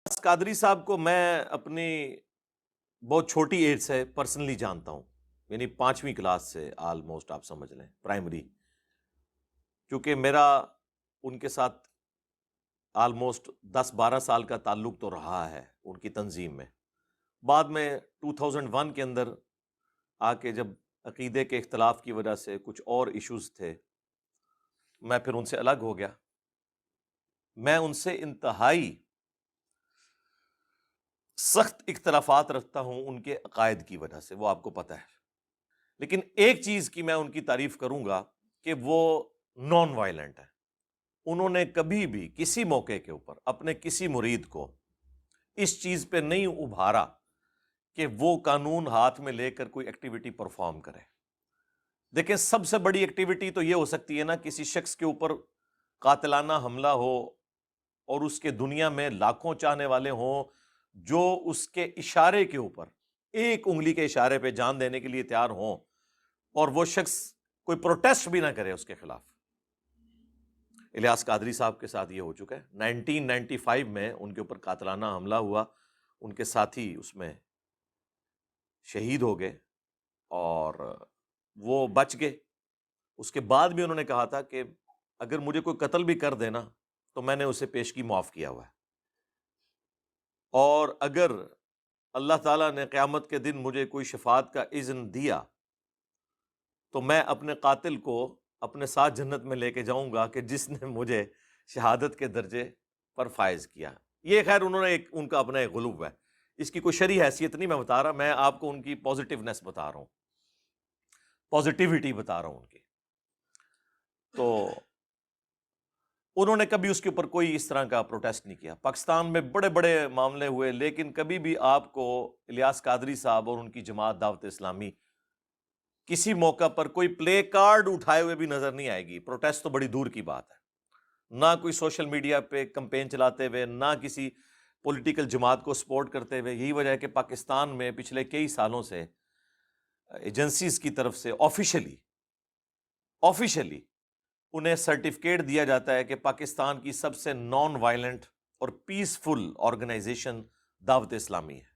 قادری صاحب کو میں اپنی بہت چھوٹی ایج سے پرسنلی جانتا ہوں، یعنی 5ویں کلاس سے آلموسٹ آپ سمجھ لیں پرائمری، کیونکہ میرا ان کے ساتھ آلموسٹ 10-12 سال کا تعلق تو رہا ہے ان کی تنظیم میں۔ بعد میں 2001 کے اندر آ کے جب عقیدے کے اختلاف کی وجہ سے کچھ اور ایشوز تھے، میں پھر ان سے الگ ہو گیا۔ میں ان سے انتہائی سخت اختلافات رکھتا ہوں ان کے عقائد کی وجہ سے، وہ آپ کو پتہ ہے۔ لیکن ایک چیز کی میں ان کی تعریف کروں گا کہ وہ نان وائلنٹ ہے۔ انہوں نے کبھی بھی کسی موقع کے اوپر اپنے کسی مرید کو اس چیز پہ نہیں ابھارا کہ وہ قانون ہاتھ میں لے کر کوئی ایکٹیویٹی پرفارم کرے۔ دیکھیں، سب سے بڑی ایکٹیویٹی تو یہ ہو سکتی ہے نا، کسی شخص کے اوپر قاتلانہ حملہ ہو اور اس کے دنیا میں لاکھوں چاہنے والے ہوں جو اس کے اشارے کے اوپر، ایک انگلی کے اشارے پہ جان دینے کے لیے تیار ہوں، اور وہ شخص کوئی پروٹیسٹ بھی نہ کرے اس کے خلاف۔ الیاس قادری صاحب کے ساتھ یہ ہو چکا ہے۔ 1995 میں ان کے اوپر قاتلانہ حملہ ہوا، ان کے ساتھی اس میں شہید ہو گئے اور وہ بچ گئے۔ اس کے بعد بھی انہوں نے کہا تھا کہ اگر مجھے کوئی قتل بھی کر دینا تو میں نے اسے پیشگی معاف کیا ہوا ہے، اور اگر اللہ تعالیٰ نے قیامت کے دن مجھے کوئی شفاعت کا اذن دیا تو میں اپنے قاتل کو اپنے ساتھ جنت میں لے کے جاؤں گا کہ جس نے مجھے شہادت کے درجے پر فائز کیا۔ یہ خیر انہوں نے ان کا اپنا ایک غلوب ہے، اس کی کوئی شرعی حیثیت نہیں میں بتا رہا، میں آپ کو ان کی پازیٹیونیس بتا رہا ہوں، پازیٹیوٹی بتا رہا ہوں ان کی۔ تو انہوں نے کبھی اس کے اوپر کوئی اس طرح کا پروٹیسٹ نہیں کیا۔ پاکستان میں بڑے بڑے معاملے ہوئے، لیکن کبھی بھی آپ کو الیاس قادری صاحب اور ان کی جماعت دعوت اسلامی کسی موقع پر کوئی پلے کارڈ اٹھائے ہوئے بھی نظر نہیں آئے گی۔ پروٹیسٹ تو بڑی دور کی بات ہے، نہ کوئی سوشل میڈیا پہ کمپین چلاتے ہوئے، نہ کسی پولیٹیکل جماعت کو سپورٹ کرتے ہوئے۔ یہی وجہ ہے کہ پاکستان میں پچھلے کئی سالوں سے ایجنسیز کی طرف سے آفیشلی انہیں سرٹیفکیٹ دیا جاتا ہے کہ پاکستان کی سب سے نان وائلنٹ اور پیسفل آرگنائزیشن دعوت اسلامی ہے۔